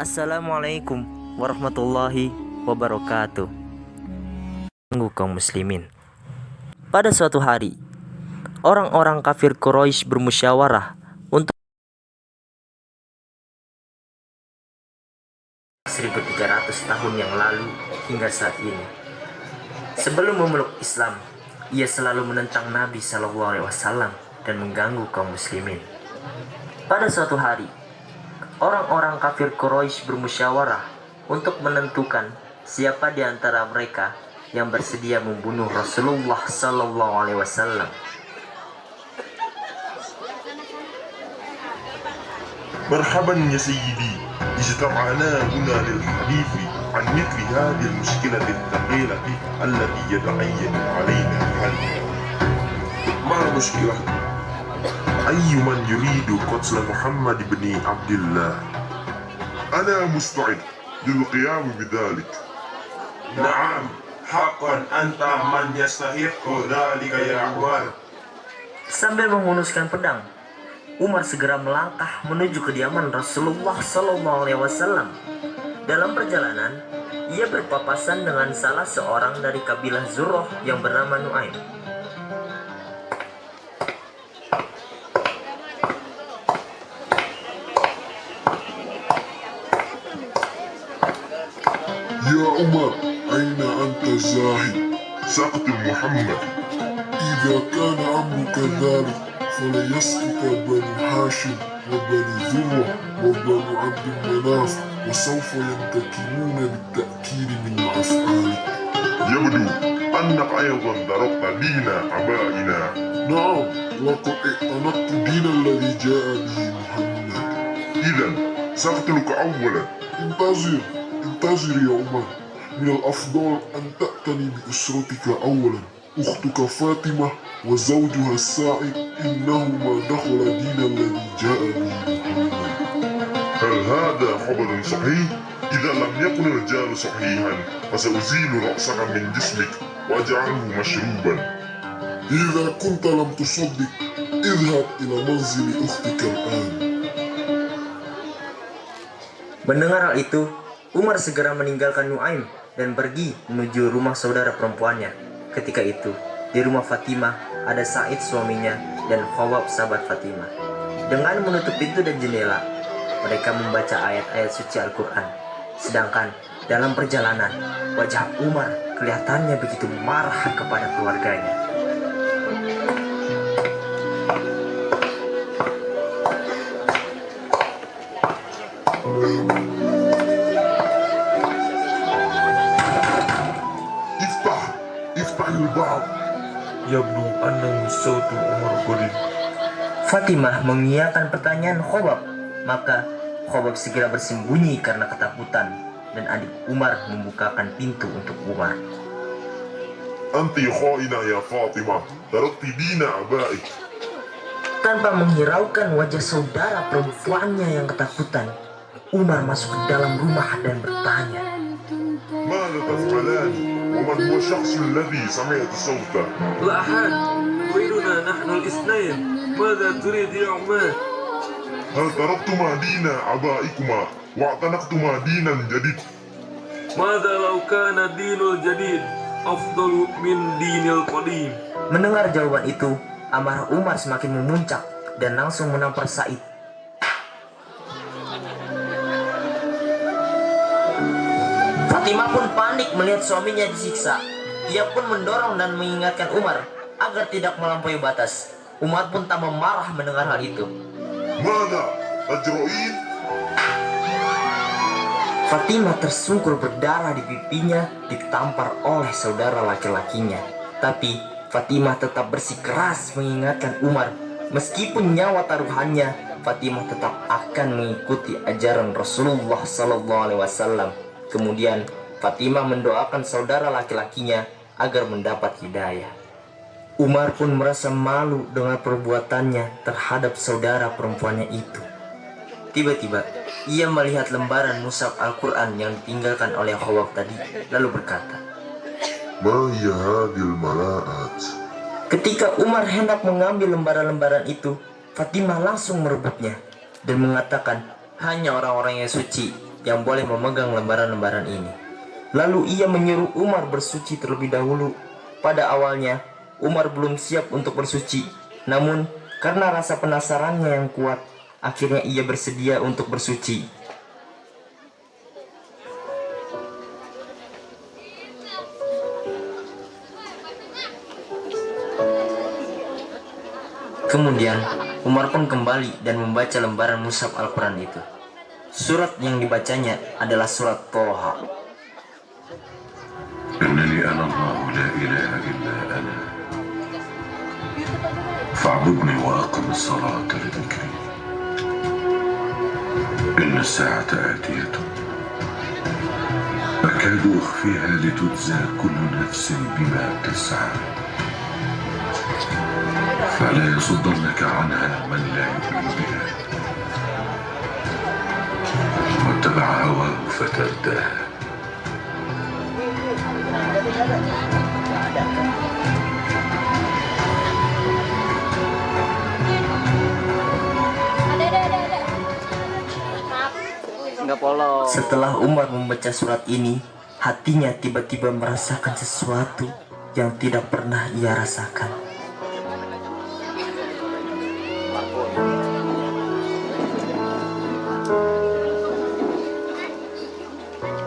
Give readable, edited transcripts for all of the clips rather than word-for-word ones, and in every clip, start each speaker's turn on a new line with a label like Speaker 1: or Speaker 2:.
Speaker 1: Assalamualaikum warahmatullahi wabarakatuh. Kaum muslimin. Pada suatu hari, orang-orang kafir Quraisy bermusyawarah untuk 1300 tahun yang lalu hingga saat ini. Sebelum memeluk Islam, ia selalu menentang Nabi SAW dan mengganggu kaum muslimin. Pada suatu hari, orang-orang kafir Quraisy bermusyawarah untuk menentukan siapa di antara mereka yang bersedia membunuh Rasulullah SAW.
Speaker 2: مرحبا يا سيدي، اجتمعنا هنا للحديث عن مثل هذه المشكلة الثقيلة التي يتعين علينا حلها. ما المشكلة؟ أي من يريد قتل محمد بن عبد الله؟ أنا مستعد للقيام بذلك. نعم، حقا أنت من يستحق ذلك يا عمر.
Speaker 1: Sambil menghunuskan pedang, Umar segera melangkah menuju kediaman Rasulullah SAW. Dalam perjalanan, ia berpapasan dengan salah seorang dari kabilah Zurrah yang bernama Nuaim.
Speaker 2: يا عمر، أين أنت زاهد؟ سأقتل محمد. إذا كان أمرك ذلك فليسقط بنو هاشم وبنو زرة وبنو عبد المناف، وسوف ينتقمون بالتأكيد من أفعالك. يبدو أنك أيضا ضربت دين آبائنا. نعم، لقد اعتنقت دين الذي جاء به محمد. إذا سأقتلك أولا. انتظر يا عمر، من الأفضل أن تأتني بأسرتك أولا، أختك فاطمة وزوجها السائق، إنهما دخل دين الذي جاء به محمد. هل هذا خبر صحيح؟ إذا لم يكن الرجال صحيحا فسأزيل رأسك من جسمك وأجعله مشروبا. إذا كنت لم تصدق اذهب إلى منزل أختك الآن.
Speaker 1: Mendengar hal itu, Umar segera meninggalkan Nuaim dan pergi menuju rumah saudara perempuannya. Ketika itu, di rumah Fatimah ada Said suaminya dan Khawab sahabat Fatimah. Dengan menutup pintu dan jendela, mereka membaca ayat-ayat suci Al-Quran. Sedangkan dalam perjalanan, wajah Umar kelihatannya begitu marah kepada keluarganya.
Speaker 2: افتح الباب. يبدو أنه صوت عمر قريب.
Speaker 1: Fatimah mengiyakan pertanyaan Khobab. Maka Khobab segera bersembunyi karena ketakutan, dan adik Umar membukakan pintu untuk Umar.
Speaker 2: Anti khaina ya Fatimah, tarakti dina abaik.
Speaker 1: Tanpa menghiraukan wajah saudara perempuannya yang ketakutan, Umar masuk ke dalam rumah dan bertanya,
Speaker 2: ماذا تفعلان؟ ومن هو الشخص الذي سمعت صوته؟
Speaker 3: لا أحد، غيرنا نحن الاثنين. ماذا تريد يا عمر؟
Speaker 2: هل تركتما دين آبائكما واعتنقتما دينا جديد؟
Speaker 3: ماذا لو كان دين الجديد أفضل من دين القديم؟
Speaker 1: Mendengar jawaban itu, amarah Umar semakin memuncak dan langsung menampar Said. Fatimah pun panik melihat suaminya disiksa. Ia pun mendorong dan mengingatkan Umar agar tidak melampaui batas. Umar pun tambah marah mendengar hal itu.
Speaker 2: ماذا تجرؤين؟
Speaker 1: Fatimah tersungkur berdarah di pipinya ditampar oleh saudara laki-lakinya. Tapi Fatimah tetap bersikeras mengingatkan Umar. Meskipun nyawa taruhannya, Fatimah tetap akan mengikuti ajaran Rasulullah SAW. Kemudian Fatimah mendoakan saudara laki-lakinya agar mendapat hidayah. Umar pun merasa malu dengan perbuatannya terhadap saudara perempuannya itu. Tiba-tiba ia melihat lembaran mushaf Al-Quran yang ditinggalkan oleh Khawab tadi, lalu berkata,
Speaker 2: ما هي هذه الملاءات؟
Speaker 1: Ketika Umar hendak mengambil lembaran-lembaran itu, Fatimah langsung merebutnya dan mengatakan, hanya orang-orang yang suci yang boleh memegang lembaran-lembaran ini. Lalu ia menyuruh Umar bersuci terlebih dahulu. Pada awalnya, Umar belum siap untuk bersuci. Namun, karena rasa penasarannya yang kuat, akhirnya ia bersedia untuk bersuci. Kemudian, Umar pun kembali dan membaca lembaran mushaf Al-Quran itu. Surat yang dibacanya adalah surat Toha.
Speaker 4: إنني أنا الله لا إله إلا أنا فاعبدني وأقم الصلاة لذكري إن الساعة آتية أكاد أخفيها لتجزى كل نفس بما تسعى فلا يصدنك عنها من لا يؤمن بها واتبع هواه فترداه
Speaker 1: Setelah Umar membaca surat ini, hatinya tiba-tiba merasakan sesuatu yang tidak pernah ia rasakan.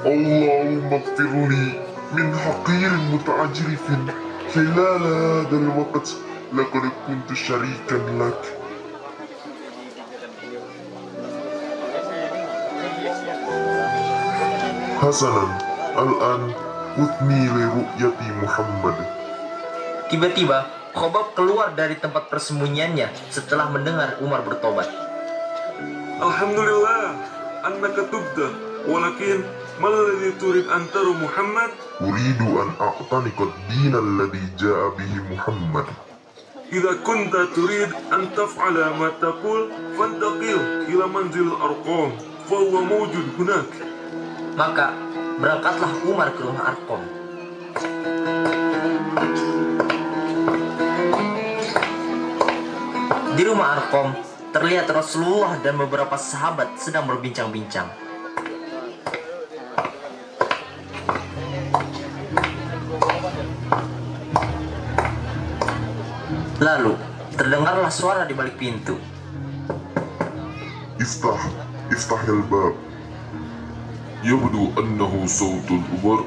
Speaker 2: اللهم اغفر لي من حقير متعجرف خلال هذا الوقت لقد كنت شريكا لك. حسنا الآن خذني لرؤية محمد.
Speaker 1: Tiba-tiba, Khobab keluar dari tempat persembunyiannya setelah mendengar Umar bertobat.
Speaker 3: Alhamdulillah, annaka tubta, walakin ما الذي تريد أن ترى محمد؟
Speaker 2: أريد أن أعتنق الدين الذي جاء به محمد.
Speaker 3: إذا كنت تريد أن تفعل ما تقول فانتقل إلى منزل الأرقام فهو موجود هناك.
Speaker 1: Maka berangkatlah Umar ke rumah Arqam. Di rumah Arqam terlihat Rasulullah dan beberapa sahabat sedang berbincang-bincang. Lalu, terdengarlah suara di balik pintu.
Speaker 2: افتح الباب.
Speaker 4: يبدو أنه صوت عمر.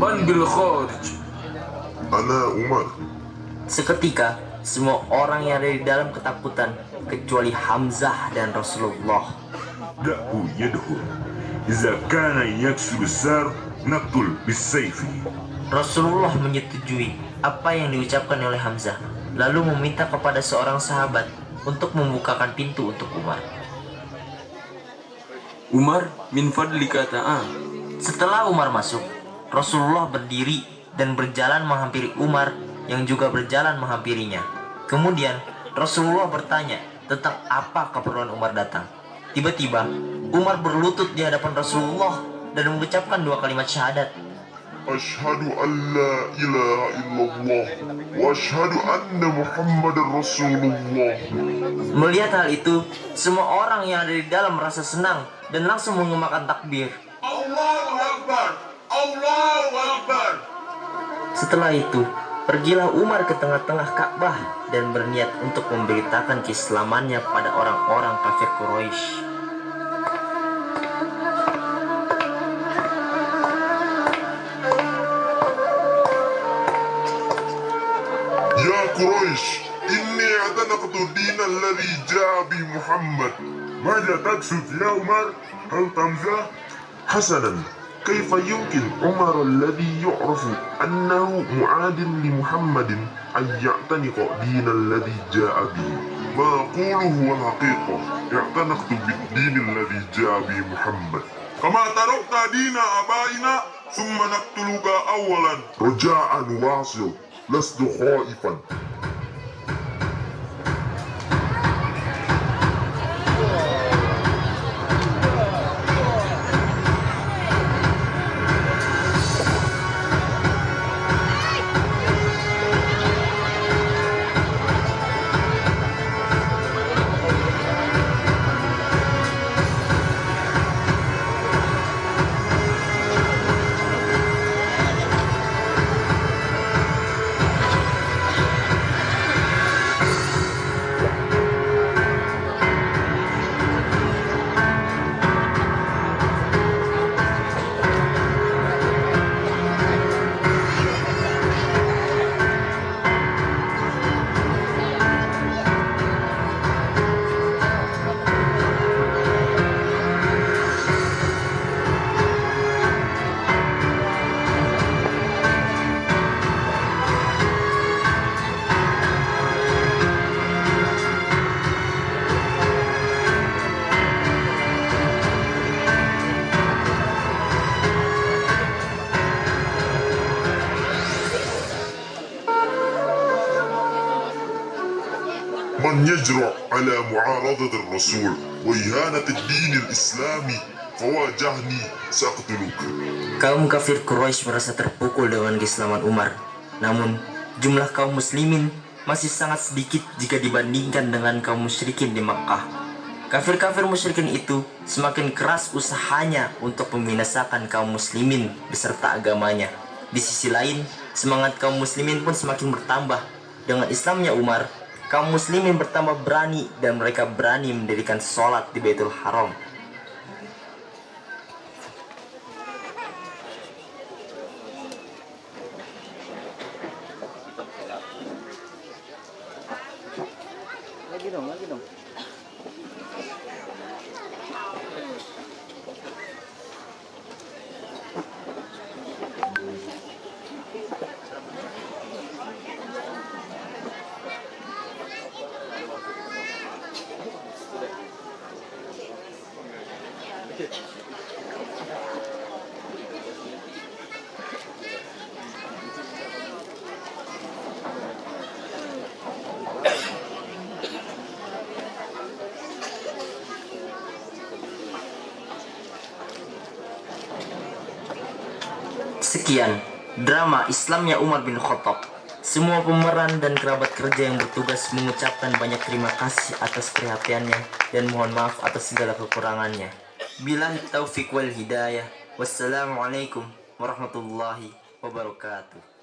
Speaker 3: من بالخارج؟
Speaker 2: أنا عمر.
Speaker 1: Seketika, semua orang yang ada di dalam ketakutan, kecuali Hamzah dan Rasulullah.
Speaker 4: دعه يدخل إذا كان يكسر السار نقتل بالسيف.
Speaker 1: Rasulullah menyetujui apa yang diucapkan oleh Hamzah, lalu meminta kepada seorang sahabat untuk membukakan pintu untuk Umar.
Speaker 3: Umar min fadlika ta'al.
Speaker 1: Setelah Umar masuk, Rasulullah berdiri dan berjalan menghampiri Umar yang juga berjalan menghampirinya. Kemudian Rasulullah bertanya tentang apa keperluan Umar datang. Tiba-tiba Umar berlutut di hadapan Rasulullah dan mengucapkan 2 kalimat syahadat.
Speaker 2: أشهد أن لا إله إلا الله وأشهد أن محمد رسول الله.
Speaker 1: Melihat hal itu, semua orang yang ada di dalam merasa senang dan langsung mengemakan takbir.
Speaker 2: Allahu Akbar, Allahu Akbar.
Speaker 1: Setelah itu, pergilah Umar ke tengah-tengah Ka'bah dan berniat untuk memberitakan keislamannya pada orang-orang kafir Quraisy.
Speaker 2: يا قريش إني اعتنقت الدين الذي جاء به محمد. ماذا تقصد يا عمر؟ هل تمزح؟ حسنا، كيف يمكن عمر الذي يعرف أنه معاد لمحمد أن يعتنق دين الذي جاء به؟ ما أقوله هو الحقيقة. اعتنقت بالدين الذي جاء به محمد كما تركت دين آبائنا ثم نقتلك أولا. رجاء واصل، لست خائفا. من يجرؤ على معارضة الرسول وإهانة الدين الإسلامي فواجهني سأقتلك.
Speaker 1: Kaum kafir Quraisy merasa terpukul dengan keislaman Umar. Namun, jumlah kaum muslimin masih sangat sedikit jika dibandingkan dengan kaum musyrikin di Makkah. Kafir-kafir musyrikin itu semakin keras usahanya untuk membinasakan kaum muslimin beserta agamanya. Di sisi lain, semangat kaum muslimin pun semakin bertambah. Dengan Islamnya Umar, kaum muslimin bertambah berani dan mereka berani mendirikan sholat di Baitul Haram.
Speaker 5: Lagi dong.
Speaker 1: Sekian drama Islamnya Umar bin Khattab. Semua pemeran dan kerabat kerja yang bertugas mengucapkan banyak terima kasih atas perhatiannya dan mohon maaf atas segala kekurangannya. Billahi taufiq wal hidayah. Wassalamualaikum warahmatullahi wabarakatuh.